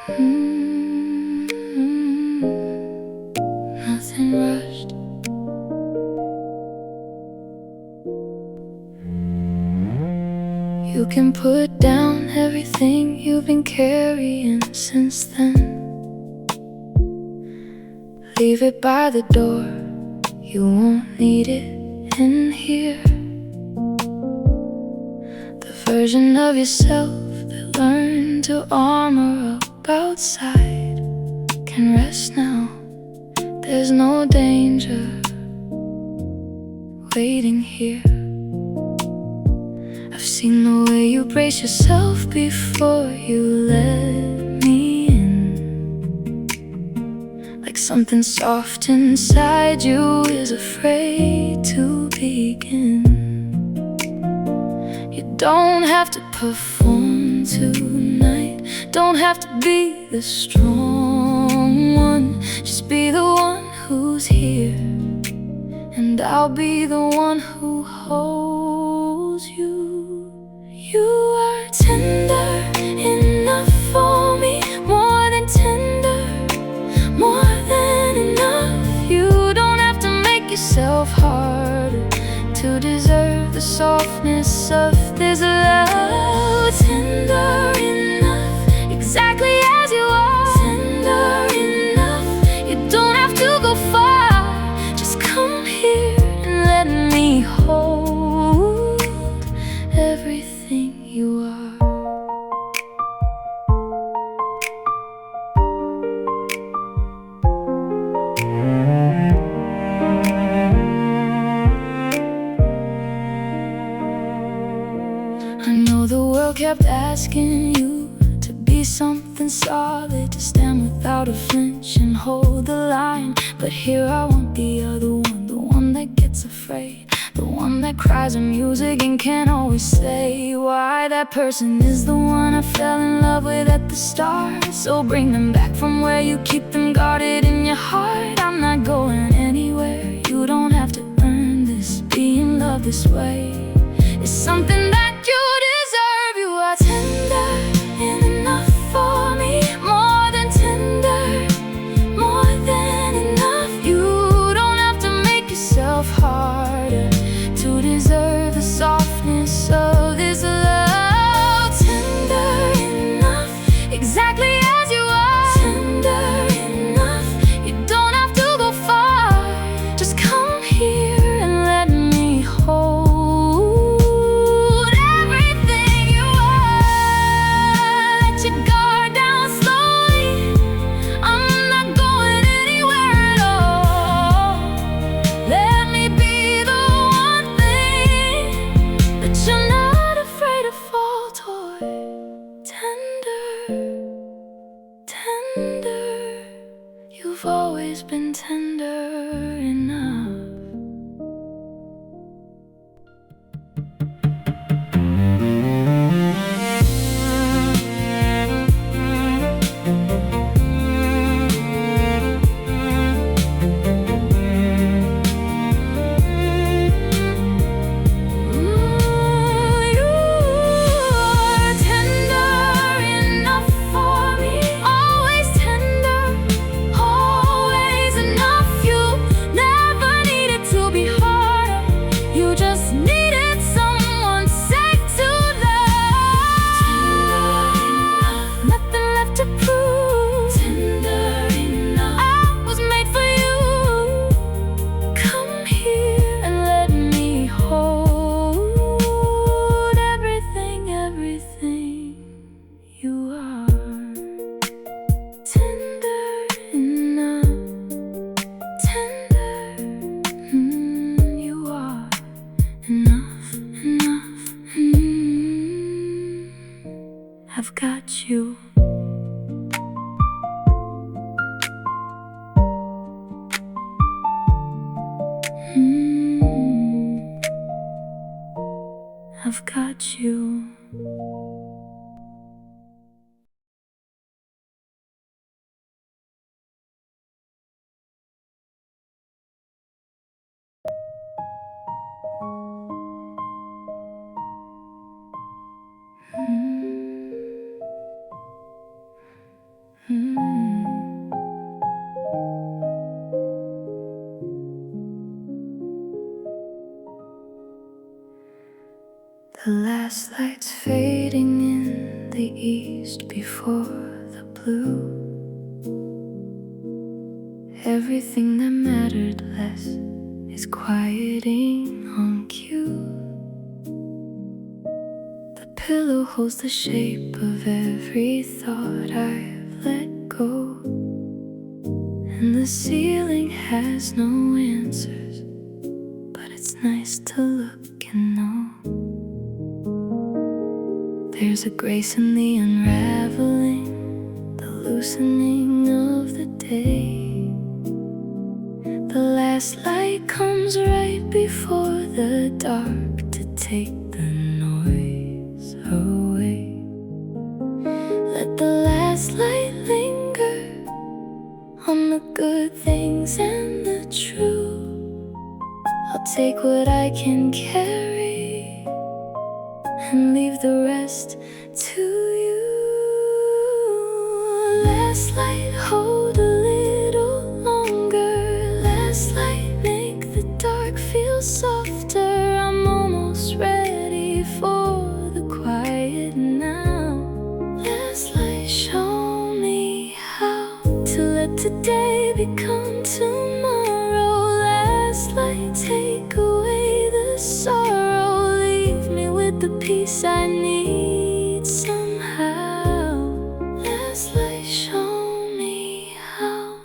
Nothing rushed. You can put down everything you've been carrying since then. Leave it by the door, you won't need it in here. The version of yourself that learned to armor up outside can rest now. There's no danger waiting here. I've seen the way you brace yourself before you let me in. Like something soft inside you is afraid to begin. You don't have to perform tonight, don't have to be the strong one. Just be the one who's here, and I'll be the one who holds you. You are tender enough for me, more than tender, more than enough. You don't have to make yourself harder to deserve the softness of this love. Tender enough, exactly as you are. Tender enough, you don't have to go far. Just come here and let me hold everything you are. I know the world kept asking you to be something solid, to stand without a flinch and hold the line. But here I want the other one, the one that gets afraid, the one that cries in music and can't always say why. That person is the one I fell in love with at the start. So bring them back from where you keep them guarded in your heart. I'm not going anywhere, you don't have to earn this. Being loved this way is something that you deserve. You are tender enough for me, more than tender, more than enough. You don't have to make yourself harder to deserve the softness of this love. Tender enough, exactly as you are. Tender enough, you don't have to go far. Just come here and let me hold everything you are. Let your guard down slowly, I'm not going anywhere at all. Let me be the one thing that you're not afraid to fall toward. Tender, tender, you've always been tender enough. I've got you. I've got you. east before the blue. Everything that mattered less is quieting on cue. The pillow holds the shape of every thought I've let go, and the ceiling has no answers, but it's nice to look and know. There's a grace in the unraveling, the loosening of the day. The last light comes right before the dark to take the noise away. Let the last light linger on the good things and the true. I'll take what I can carry and leave the rest to you. Last light, hold a little longer. Last light, make the dark feel softer. I'm almost ready for the quiet now. Last light, show me how to let today become tomorrow. Last light, take away the sorrow. Leave me with the peace I need somehow. Last light, show me how.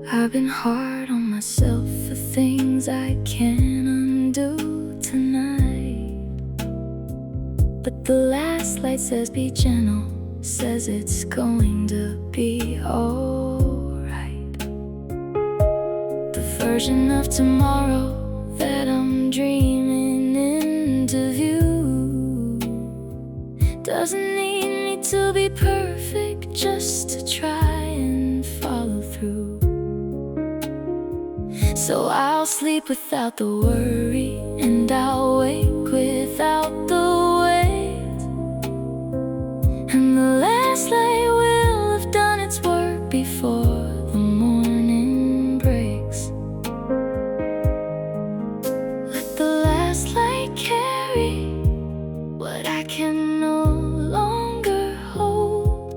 I've been hard on myself for things I can't undo tonight, but the last light says be gentle, says it's going to be alright. The version of tomorrow that I'm dreaming into view doesn't need me to be perfect just to try and follow through. So I'll sleep without the worry, and I'll wake without the weight. And the last light will have done its work before the morning breaks. Let the last light carry what I can no longer hold.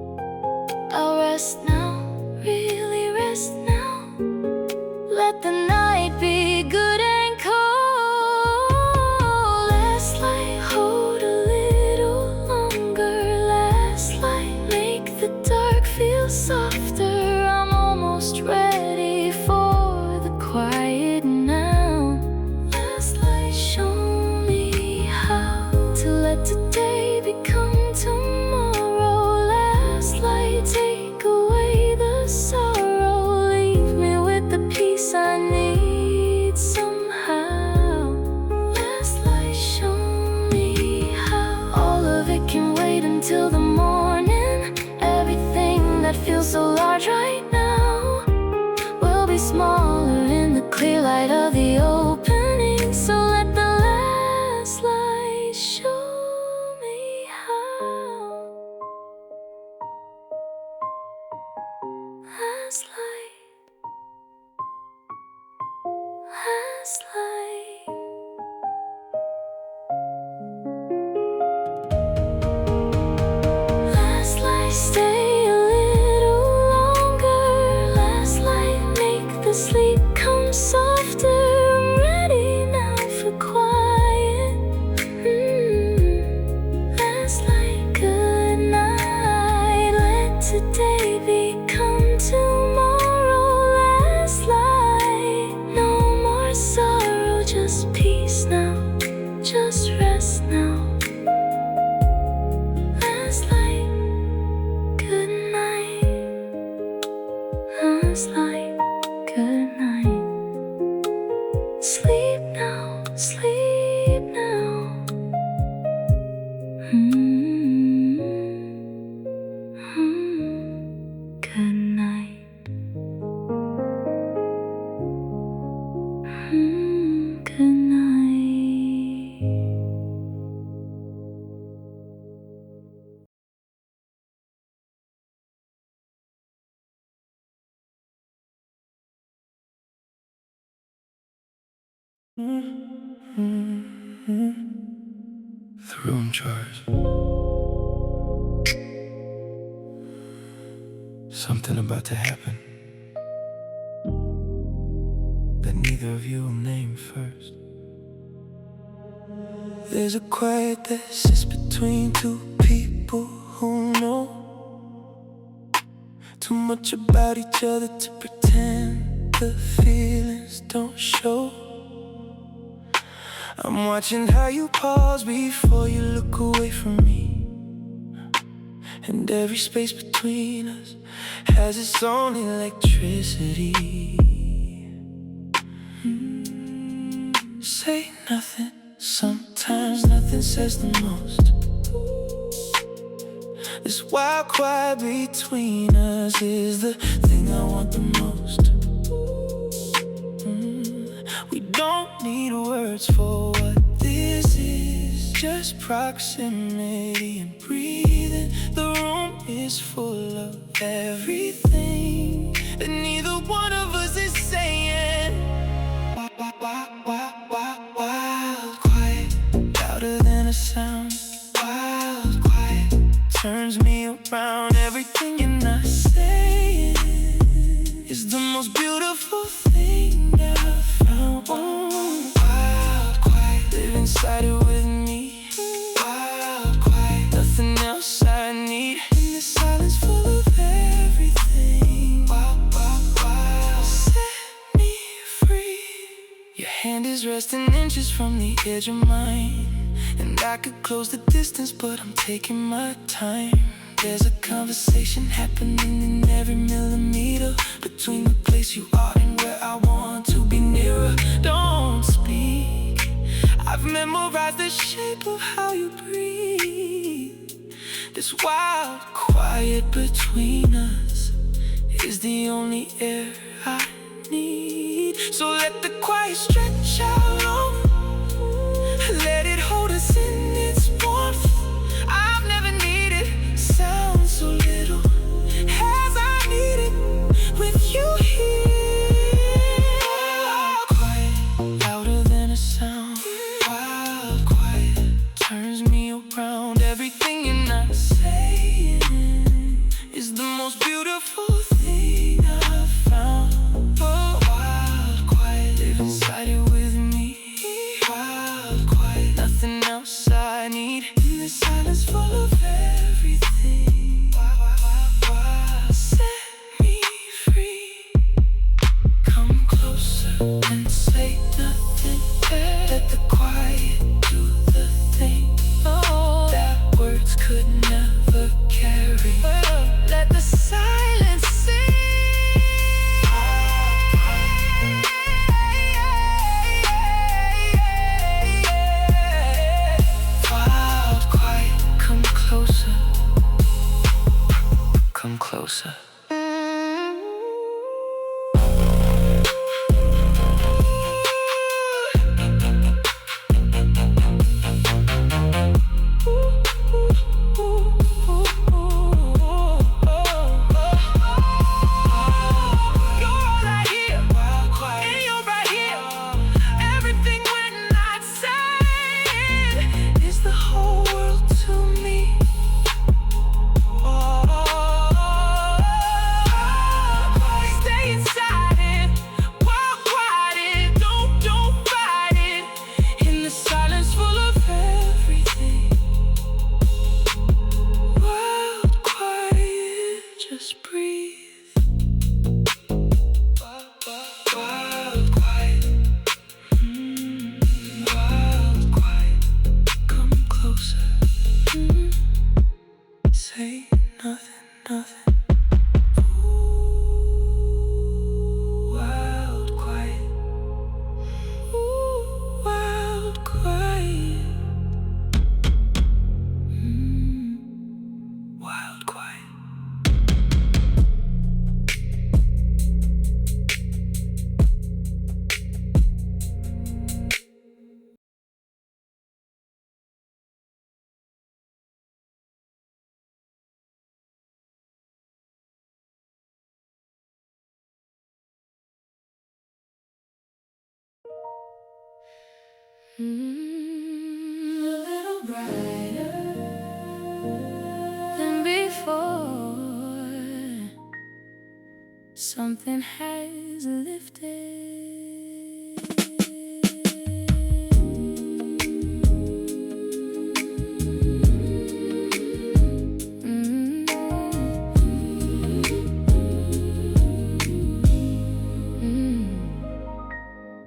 I'll rest now, really rest now. Let the night be good and cold. Last light, hold a little longer. Last light, make the dark feel softer. I'm almost ready for the quiet now. Last light, show me how to let today become tomorrow. Last light, take away the sorrow. Leave me with the peace I need somehow. Last light, show me how. All of it can wait until the morning. Everything that feels so large right now will be smaller in the clear light of the opening. So let the last light show me how. Last light, last light. Last light, stay a little longer. Last light, make the sleep come softer. I'm ready now for quiet. Last light, good night. Let today become tomorrow. Last light, no more sorrow, just peace now, just rest now. Last light, good night. Last light, good night. Sleep now, sleep now. Good night. Good night. The room jars. Something about to happen that neither of you will name first. There's a quiet that sits between two people who know too much about each other to pretend the feelings don't show. I'm watching how you pause before you look away from me, and every space between us has its own electricity. Say nothing, sometimes nothing says the most. This wild quiet between us is the thing I want the most. We don't need words for what this is, just proximity and breathing. The room is full of everything that neither one of us is saying. Wild quiet, louder than a sound. Wild quiet turns me around. Everything you're not saying is the most beautiful thing I've found. Wild quiet, live inside it with me. Wild quiet, nothing else I need. In this silence full of everything. Wild, set me free. Your hand is resting inches from the edge of mine, and I could close the distance, but I'm taking my time. There's a conversation happening in every millimeter between the place you are and where I want to be nearer. Don't speak, I've memorized the shape of how you breathe. This wild quiet between us is the only air I need. So let the quiet stretch out long, let it hold us in its warmth. I've never needed sound so little as I need it with you here. Wild quiet, louder than a sound. Wild quiet turns me around. Everything you're not saying is the most beautiful thing I've found. Oh, wild quiet, live inside it with me. Wild quiet, nothing else I need. In this silence full of everything. Wild, set me free. Come closer and say nothing. Let the quiet do the thing that words could never carry. Let the silence sing. Wild quiet, come closer. Come closer. Just breathe. Wild quiet, wild quiet, come closer. Say nothing, nothing. A little brighter than before. Something has lifted.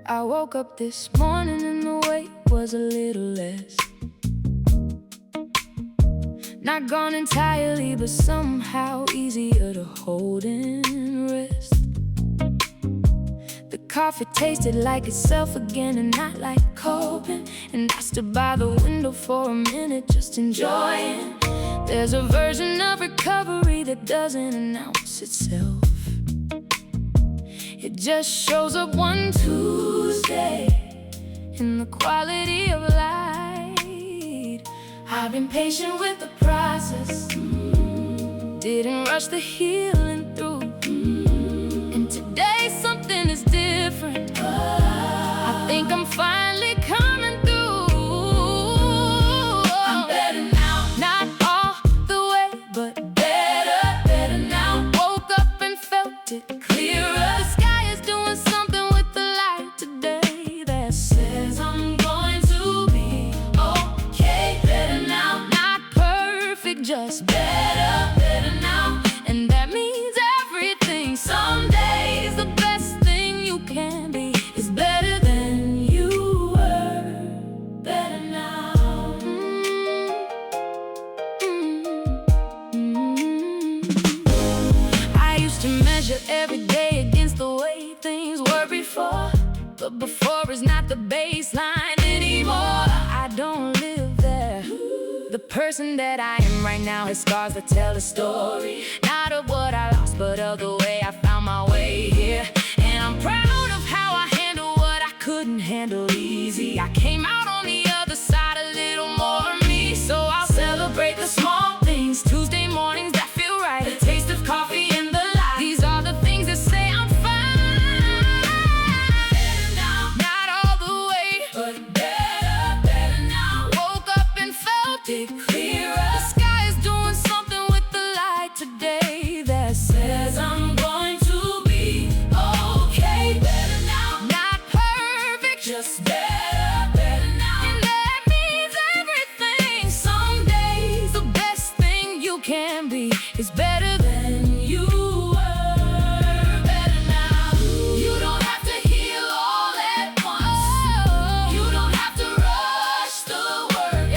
I woke up this morning and the weight was a little less. Not gone entirely, but somehow easier to hold and rest. The coffee tasted like itself again and not like coping. And I stood by the window for a minute just enjoying. There's a version of recovery that doesn't announce itself. It just shows up one Tuesday in the quality of light. I've been patient with the process, didn't rush the healing through. And today something is different. I think I'm finally coming through. I'm better now, not all the way, but better now. Woke up and felt it clearer. The sky is doing something with the light today that says I'm going to be okay. Better now, not perfect, just better now. And that means everything. Some days the best thing you can be is better than you were. Better now. I used to measure every day against the way things were before, but before is not the baseline anymore. I don't live there. The person that I am right now has scars that tell a story, not of what I lost, but of the way I found my way here. And I'm proud of how I handle what I couldn't handle easy. I came out on the other side a little more me, so I'll celebrate the small things. Tuesday mornings that feel right, the taste of coffee in the light. These are the things that say I'm fine. Better now, not all the way, but better now. Woke up and felt it clearer. The sky is doing something with the light today that says I'm going to be okay. Better now, not perfect, just better now. And that means everything. Some days the best thing you can be is better than you were. Better now. You don't have to heal all at once. You don't have to rush the work.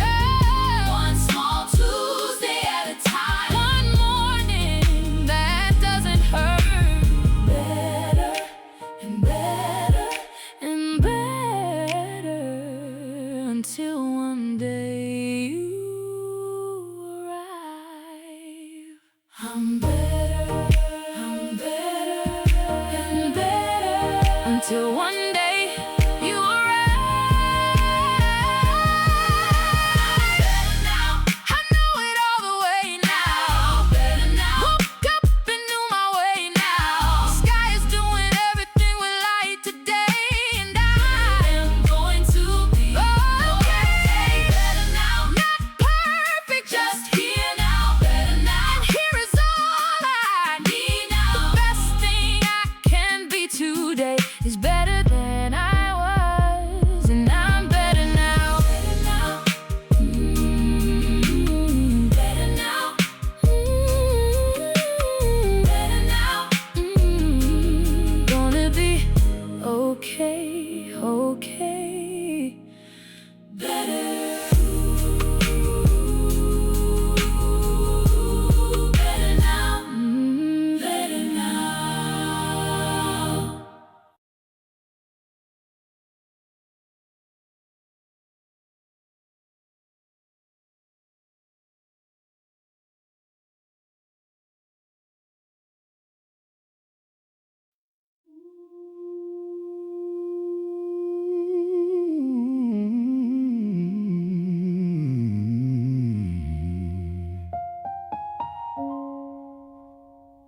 One small Tuesday at a time. One morning that doesn't hurt. Better and better and better until one day you arrive. I'm better and better until one day you arrive. Better now, I know it all the way now. Better now, woke up and knew my way now. Sky is doing everything with light today, and I am going to be okay. Better now, not perfect, just here now. Better now, and here is all I need now. The best thing I can be today is better than I was, and I'm better now. Better now, better now, better now. Gonna be okay, okay, better. Better now, better now.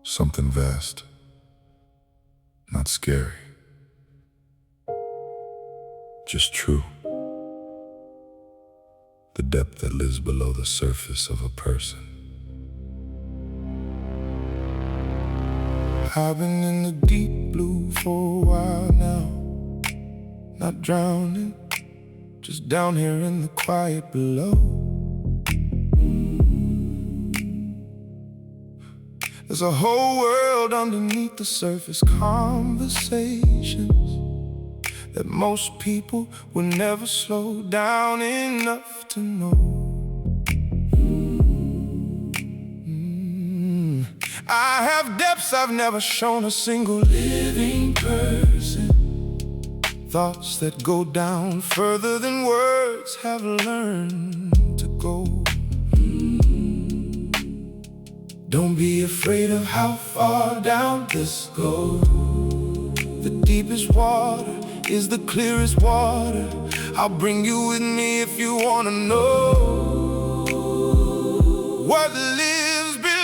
Something vast, not scary, just true. the depth that lives below the surface of a person. I've been in the deep blue for a while now, not drowning, just down here in the quiet below. There's a whole world underneath the surface, conversations that most people will never slow down enough to know. I have depths I've never shown a single living person, thoughts that go down further than words have learned to go. Don't be afraid of how far down this goes. The deepest water is the clearest water. I'll bring you with me if you wanna know what lives below.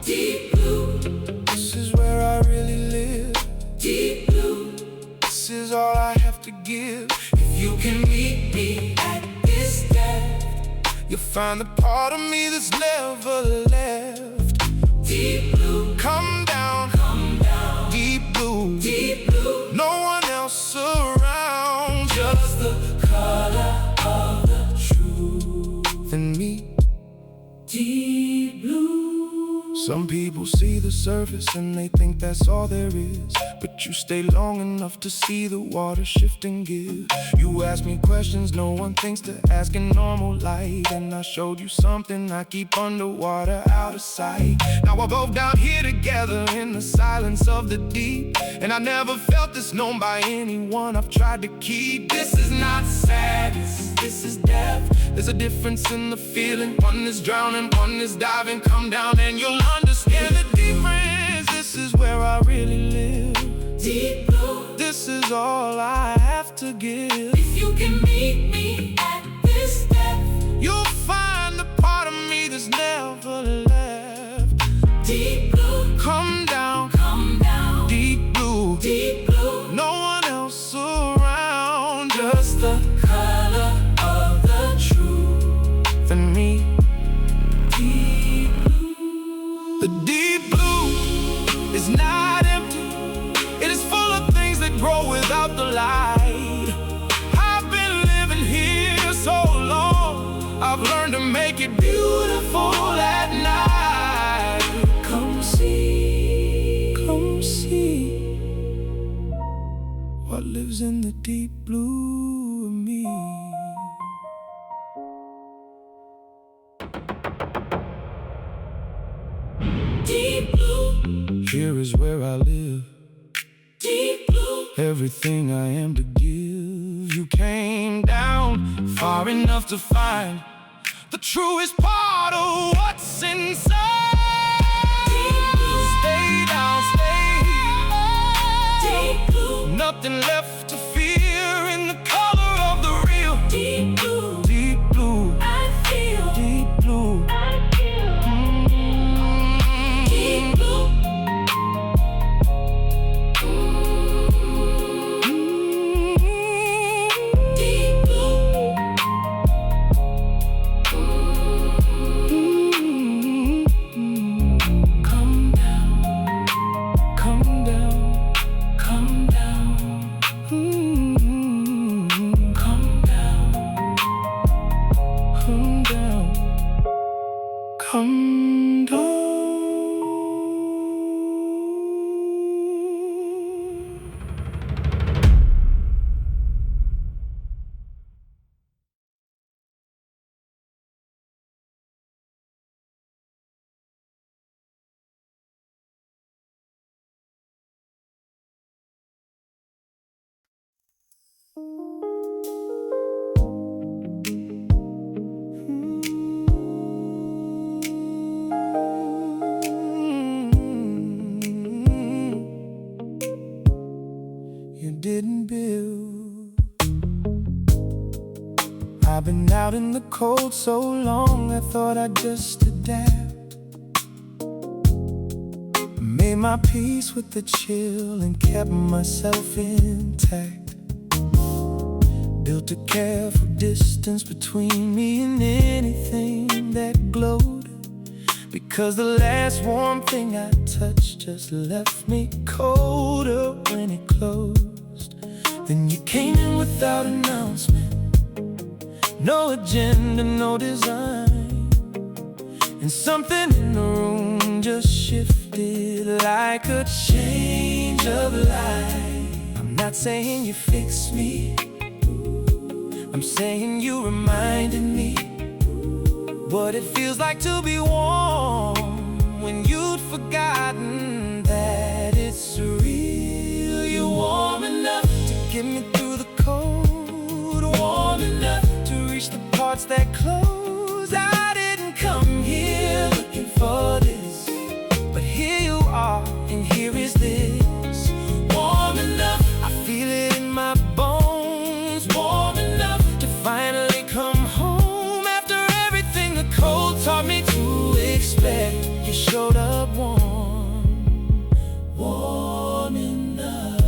Deep blue, this is where I really live. Deep blue, this is all I have to give. If you can meet me at this depth, you'll find the part of me that's never left. Deep blue, come down, deep blue, deep blue. No one else around, just the color of the truth in me. Deep blue. Some people see the surface and they think that's all there is, but you stay long enough to see the water shift and give. You ask me questions no one thinks to ask in normal light, and I showed you something I keep underwater, out of sight. Now we're both down here together in the silence of the deep, and I never felt this known by anyone I've tried to keep. This is not sadness, this is depth. There's a difference in the feeling. One is drowning, one is diving. Come down and you'll understand the difference. This is where I really live. Deep blue, this is all I have to give. If you can meet me at this depth, you'll find the part of me that's never left. Deep blue, come down, deep blue, deep blue. No one else around, just the color of the truth in me. Deep blue. The deep blue is not empty. It is full of things that grow without the light. I've been living here so long, I've learned to make it beautiful at night. Come see what lives in the deep blue of me. Deep blue, here is where I live. Deep blue, everything I am to give. You came down far enough to find the truest part of what's inside. Deep blue, stay down, stay. Deep blue, nothing left to fear in the color of the real. Deep blue, deep blue, I feel. Deep blue, I feel. Deep blue. Come down. Didn't build. I've been out in the cold so long, I thought I'd just adapt. Made my peace with the chill and kept myself intact. built a careful distance between me and anything that glowed. Because the last warm thing I touched just left me colder when it closed. Then you came in without announcement, no agenda, no design. And something in the room just shifted like a change of light. I'm not saying you fixed me, I'm saying you reminded me what it feels like to be warm when you'd forgotten that it's real. You're warm enough to get me through the cold, warm enough to reach the parts that close. I didn't come here looking for this, but here you are, and here is this. Warm enough, I feel it in my bones, warm enough to finally come home after everything the cold taught me to expect. You showed up warm, warm enough.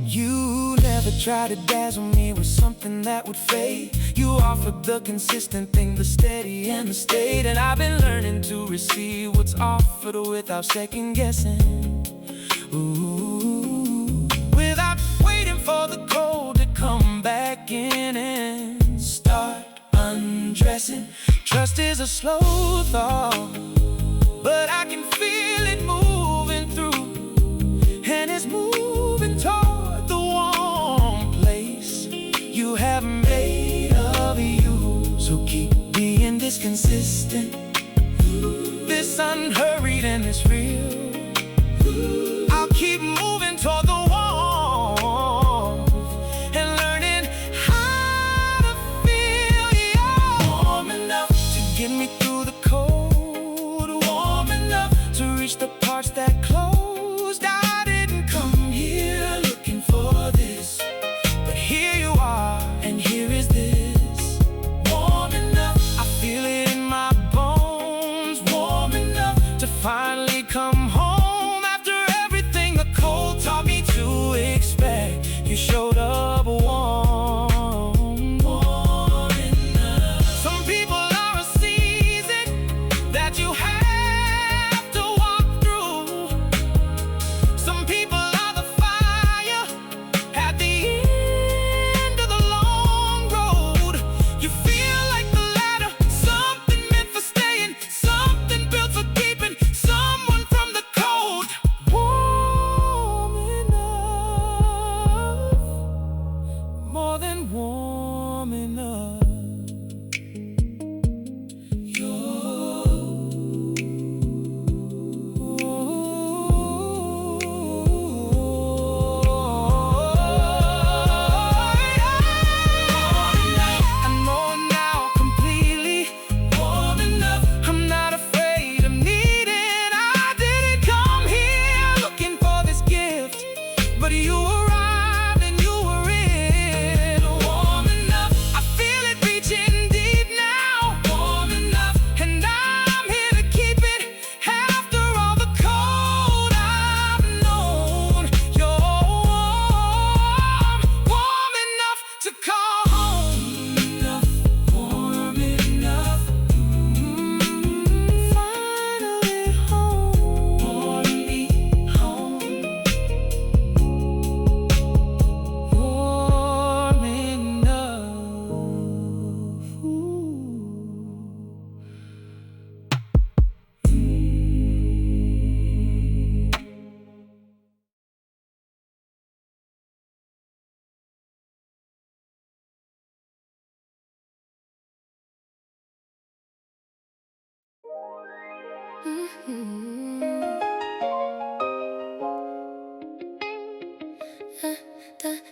You never tried to dazzle me with something that would fade. You offered the consistent thing, the steady and the state. And I've been learning to receive what's offered without second guessing. Ooh, without waiting for the cold to come back in and start undressing. Trust is a slow thought, but I can feel it moving through, and it's moving toward the warm place you have made of you. So keep being this consistent, this unhurried and this real. I'll keep moving toward the warmth and learning how to feel you. Warm enough to get me through the cold, warm enough to reach the parts that closed. I didn't come here looking for this, but here you are, and here is this. Warm enough, I feel it in my bones, warm enough to finally come home after everything the cold taught me to expect. You showed up warm, warm enough. Some people are a season that you have to walk through. Some people are the fire at the end of the long road. You feel like the ladder, something meant for staying, something built for keeping, someone from the cold. Warm enough, more than warm enough. I know now completely, warm enough. I'm not afraid of needing. I didn't come here looking for this gift, but you arrived and you were it. Warm enough, I feel it reaching deep now. Warm enough, and I'm here to keep it after all the cold I've known. You're warm, warm enough to call home. Warm enough, finally home. Warm me home. Warm enough.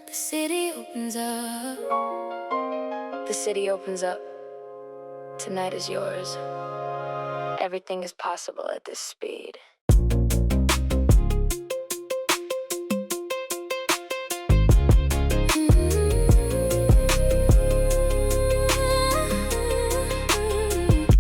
The city opens up. The city opens up. Tonight is yours. Everything is possible at this speed.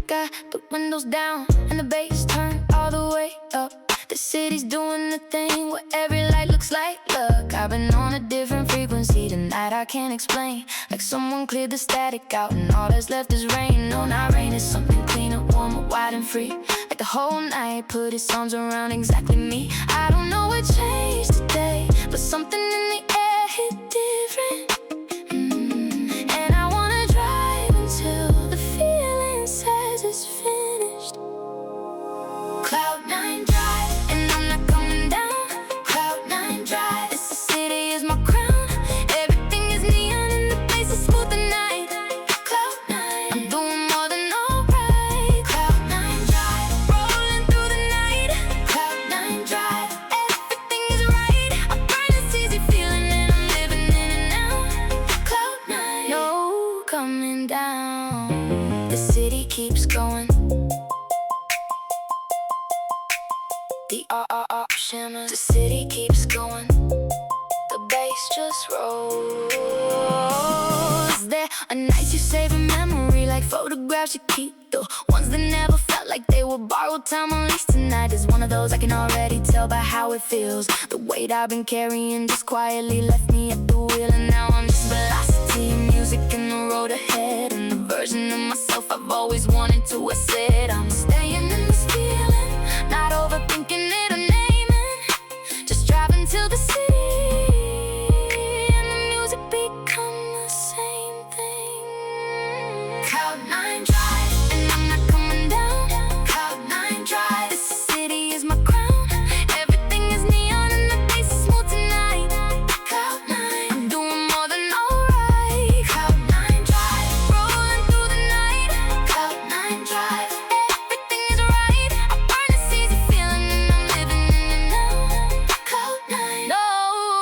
Got the windows down and the bass turned all the way up. The city's doing the thing where every light looks like luck. I've been on a different frequency tonight, I can't explain. Like someone cleared the static out and all that's left is rain. No, not rain, it's something cleaner, warmer, wide and free. Like the whole night put its arms around exactly me. I don't know what changed today, but something in the air hit different. And I wanna drive until the feeling says it's finished. Cloud9 drive, and I'm not coming down. Cloud9 drive, this city is my crown. Everything is neon and the place is smooth tonight. Cloud9, I'm doing more than alright. Cloud9 drive, rolling through the night. Cloud9 drive, everything is right. I burn this easy feeling and I'm living in it now. Cloud9, no coming down. The city keeps going. The shimmers. The city keeps going. The bass just rolls. There are nights you save in memory, like photographs you keep. The ones that never felt like they were borrowed time. At least tonight is one of those. I can already tell by how it feels. The weight I've been carrying just quietly left me at the wheel. And now I'm just velocity, music in the road ahead. And the version of myself I've always wanted to have said. I'm staying in this feeling, not overthinking it or naming. Just driving till the city and the music become the same thing. Cloud9 drive, and I'm not coming down. Cloud9 drive, this city is my crown. Everything is neon and the bass is smooth tonight. Cloud9, I'm doing more than alright. Cloud9 drive, rolling through the night. Cloud9 drive, everything is right. I burn this easy feeling and I'm living in it now. Cloud9, no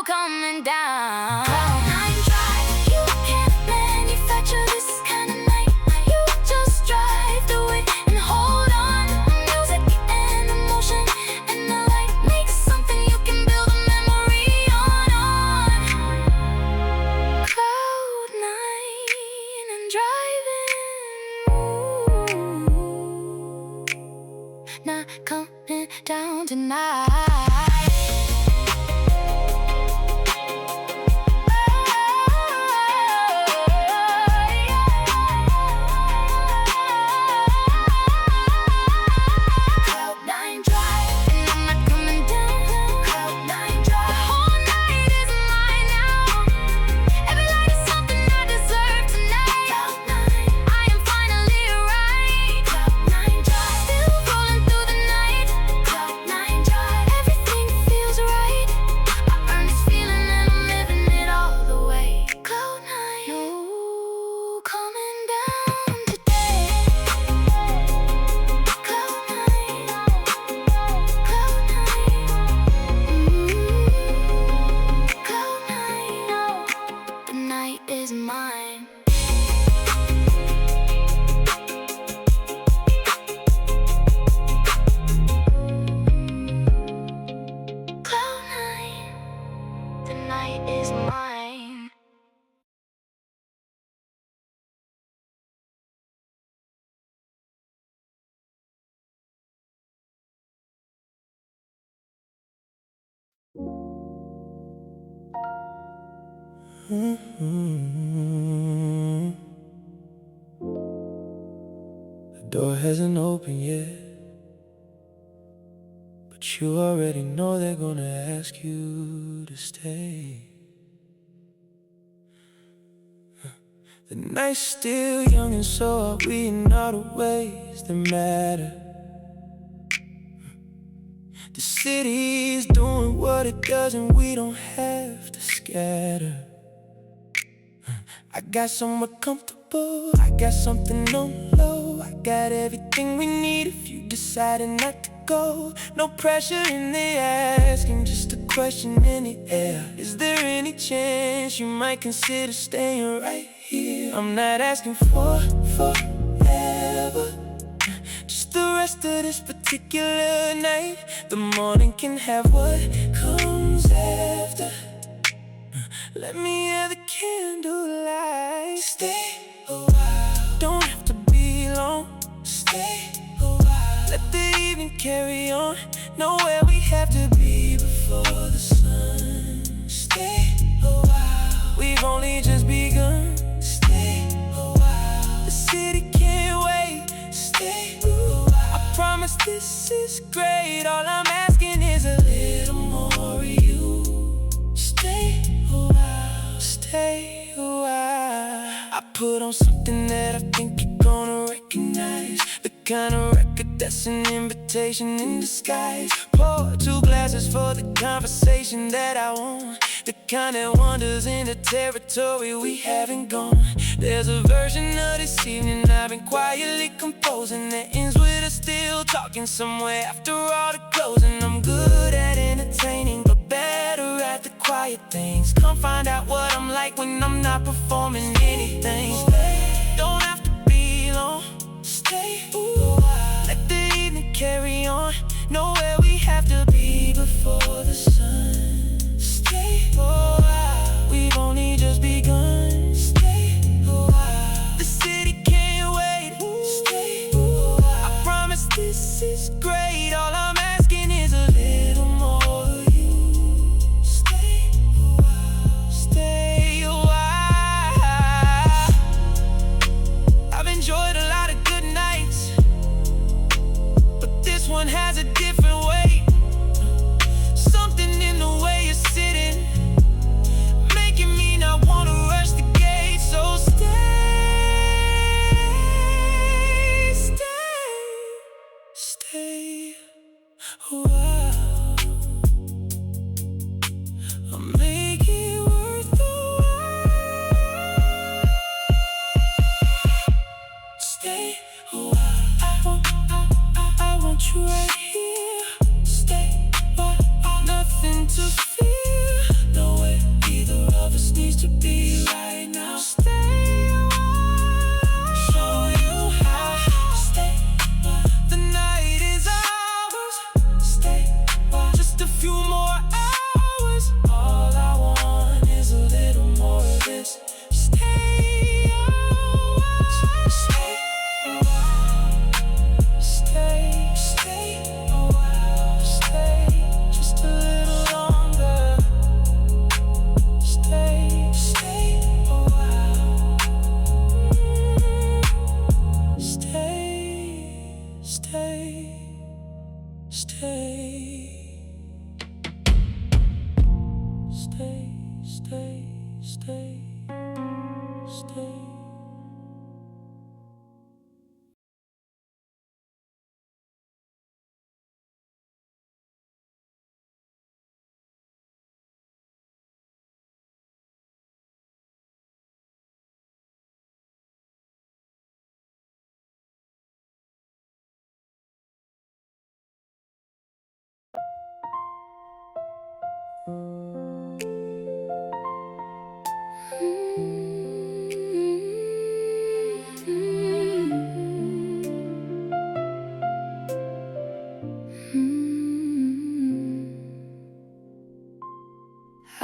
coming down. Cloud9 drive, you can't manufacture this kind of night. You just drive through it and hold on. Music and emotion and the light makes something you can build a memory on. Cloud9 and driving. Not coming down tonight. Cloud9 drive, and I'm not coming down. Cloud9 drive, the whole night is mine now. Every light is something I deserve tonight. Cloud9, I am finally right. Cloud9 drive, still rolling through the night. Cloud9 drive, everything feels right. I earned this feeling and I'm living it all the way. Cloud9, no coming down today. Cloud9, Cloud9, the night is mine. Cloud9, the night is mine. The door hasn't opened yet, but you already know they're gonna ask you to stay. The night's still young and so are we in all the ways that matter. The city's doing what it does and we don't have to scatter. I got somewhere comfortable, I got something on low. I got everything we need if you decided not to go. No pressure in the asking, just a question in the air. Is there any chance you might consider staying right here? I'm not asking for forever, just the rest of this particular night. The morning can have what comes after. Let me have the candlelight. Stay a while, don't have to be long. Stay a while, let the evening carry on. know where we have to be before the sun. Stay a while, we've only just begun. Stay a while, the city can't wait. Stay a while, I promise this is great. All I'm asking is a little more of you. Stay a while, stay a while. I put on something that I think you're gonna recognize, the kind of record that's an invitation in disguise. Pour 2 glasses for the conversation that I want, the kind that wanders into territory we haven't gone. There's a version of this evening I've been quietly composing that ends with us still talking somewhere after all the closing. I'm good at entertaining, but better at the quiet things. Come find out what I'm like when I'm not performing anything. Don't have to be long. Stay a while, let the evening carry on. Know where we have to be before the sun. Stay a while, we've only just begun. Stay a while, the city can't wait. Stay a while, I promise this is great. All I'm asking is a little more of you. Stay a while, stay a while. I've enjoyed a lot of good nights, but this one has a different weight. Something in the way you're sitting, making me not wanna rush the gate. So stay a while. I'll make it worth the while. Stay a while, I want you right here. Stay a while, nothing to fear. No way either of us needs to be right now. Stay a while, show you how. Stay a while, the night is ours. Stay a while, just a few more hours. All I want is a little more of this. Stay a while, stay a while, stay a while, stay just a little longer. Stay a while, stay, stay, stay.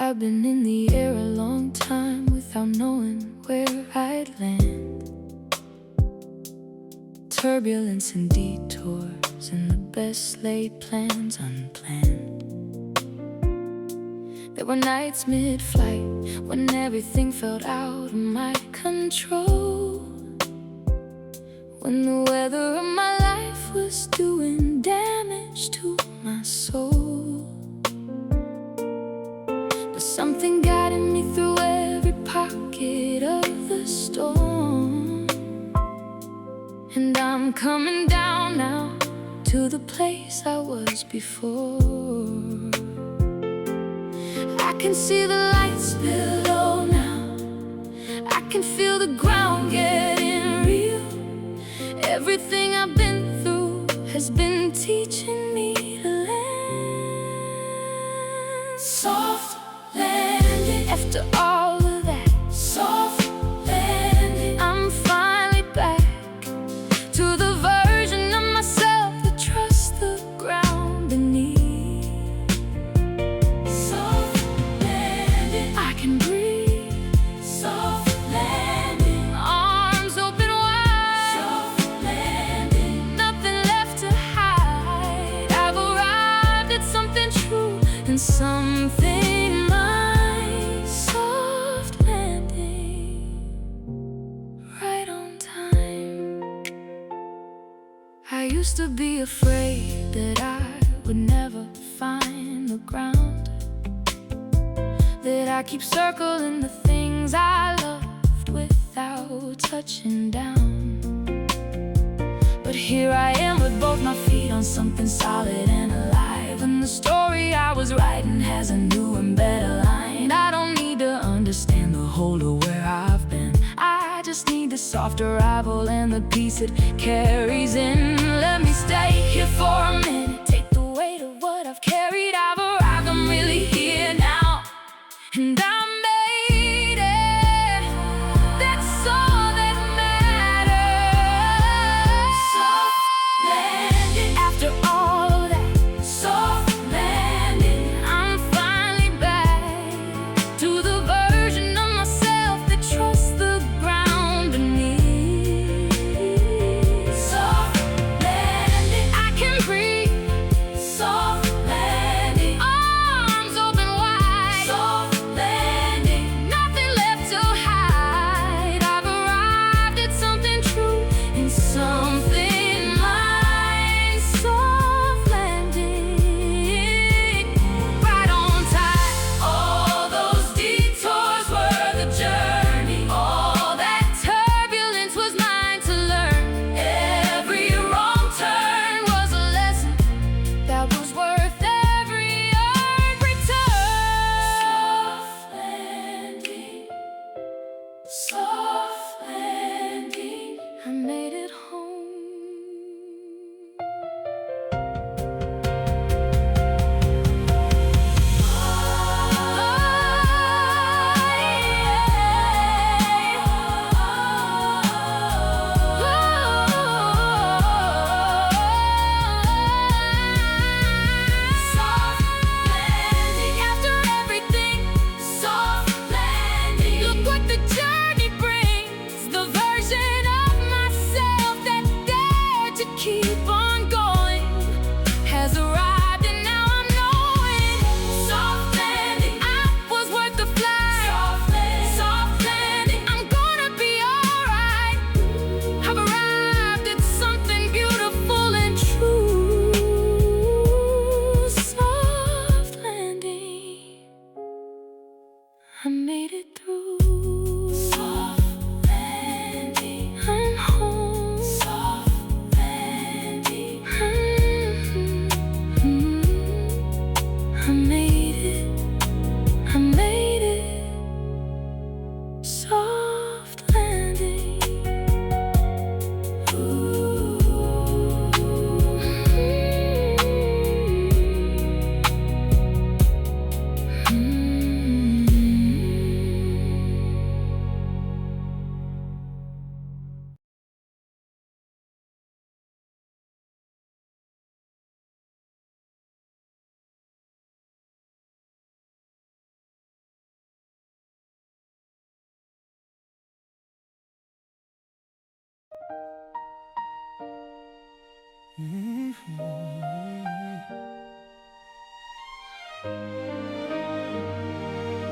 I've been in the air a long time without knowing where I'd land. Turbulence and detours and the best laid plans unplanned. There were nights mid-flight when everything felt out of my control, when the weather of my life was doing damage to my soul. But something guided me through every pocket of the storm, and I'm coming down now to the place I was before. I can see the lights below now, I can feel the ground getting real. Everything I've been through has been teaching me to land. Soft landing, after all of that. Soft landing, I'm finally back to the version of myself that trusts the ground beneath. Soft landing, I can breathe. Soft landing, arms open wide. Soft landing, nothing left to hide. I've arrived. I used to be afraid that I would never find the ground, that I keep circling the things I loved without touching down. But here I am with both my feet on something solid and alive, and the story I was writing has a new and better line. I don't need to understand the whole of where I've been, I just need the soft arrival and the peace it carries in. Let me stay here for a minute, take the weight of what I've carried. I've arrived, I'm really here now, and I made it. That's all that matters. Soft landing. After all of that, soft landing. I'm finally back to the version of myself that trusts the ground beneath. Soft landing. I can breathe. Soft landing. Arms open wide. Soft landing. Nothing left to hide. I've arrived at something true and something mine. Soft landing. Right on time. All those detours were the journey. All that turbulence was mine to learn. Every wrong turn was a lesson that was worth every earned return. Soft landing. Soft landing. I made it home. Soft landing. After everything, soft landing. Look what the journey brings. The version of myself that dared to keep on going has arrived, and now I'm knowing. Soft landing. I was worth the flight. Soft landing. Soft landing. I'm gonna be alright. I've arrived at something beautiful and true. Soft landing. I made it through. Soft landing. I'm home. Soft landing. I made it. I made it. Soft landing.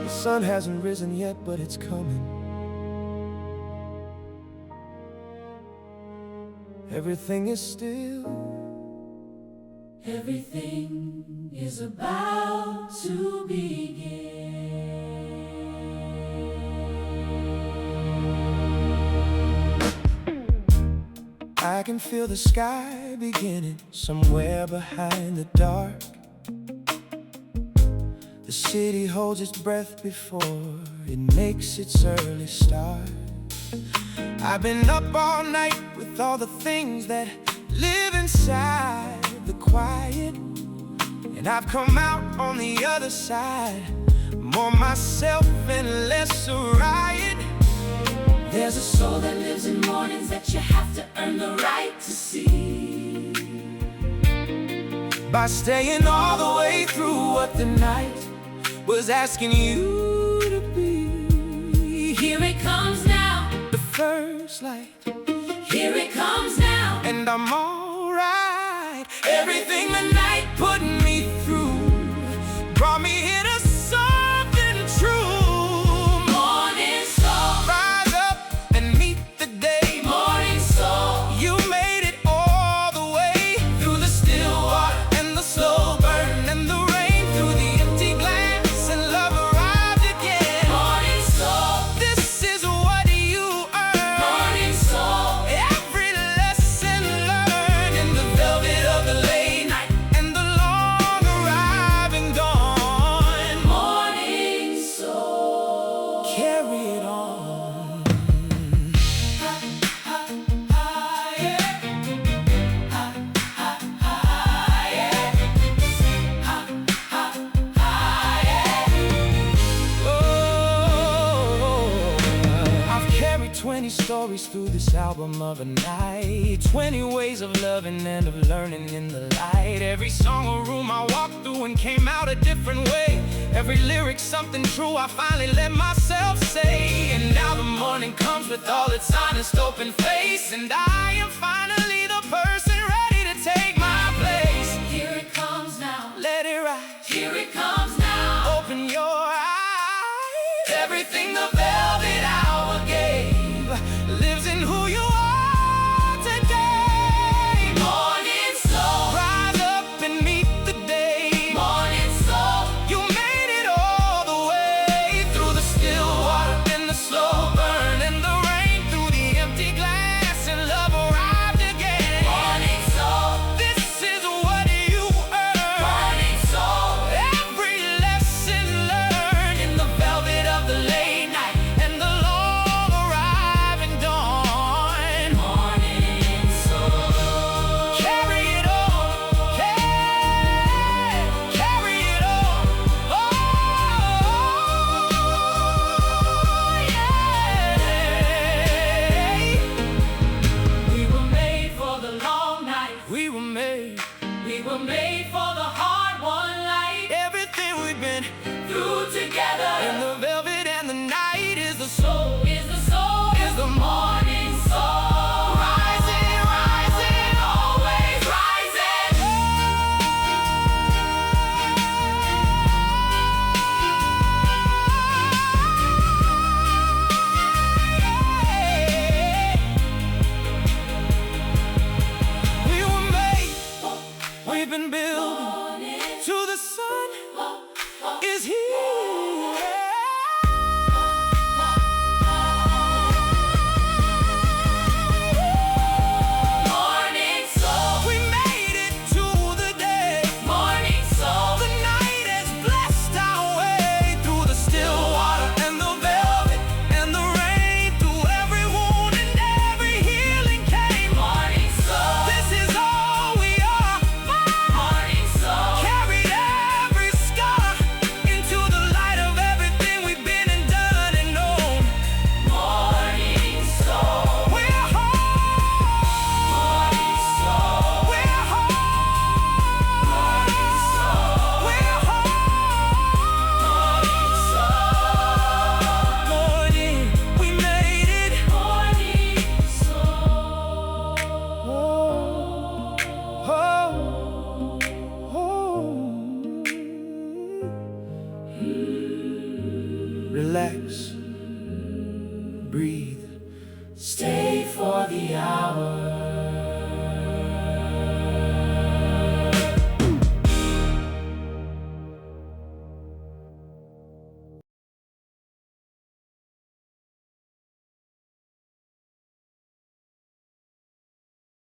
The sun hasn't risen yet, but it's coming. Everything is still. Everything is about to begin. I can feel the sky beginning somewhere behind the dark. The city holds its breath before it makes its early start. I've been up all night with all the things that live inside the quiet, and I've come out on the other side, more myself and less a riot. There's a soul that lives in mornings that you have to earn the right to see. By staying all the way through what the night was asking you to be. Here it comes now, The first light, here it comes now. and I'm alright. Everything the night put me through brought me here to something true. Morning soul, Rise up and meet the day. morning soul. You made it all the way. stories through this album of a night. 20 ways of loving and of learning in the light. Every song or room I walked through and came out a different way. Every lyric something true I finally let myself say. And now the morning comes with all its honest open face, and I am finally the person ready to take my place. Here it comes now. Let it rise. Here it comes now. Open your eyes. Everything the velvet hour gave lives in who you are today. Morning soul. Rise up and meet the day. Morning soul. You made it all the way through the still water and the slow burn and the rain, through the empty glass, and love arrived again. Morning soul. This is what you earn. Morning soul. Every lesson learned in the velvet of the late night and the long arriving dawn. Morning soul. Carry it on, carry it on. Oh, yeah. We were made for the long night. We were made. We were made for the hard-won light. Everything we've been Through together. in the velvet and the night is the soul. Is the soul. Is the Morning soul. Rising, rising. Always rising. We were made, we've been built Morning. to the sun is here. Morning soul. We made it to the day. Morning soul. The night has blessed our way through the still water and the velvet and the rain, through every wound and every healing came. Morning soul. This is all we are. Morning soul. Carried every scar into the light of everything we've been and done and known. Morning soul. We're home. Morning soul. We're home. Morning soul. We're home. Morning soul. Morning, we made it. Morning soul. Relax, breathe.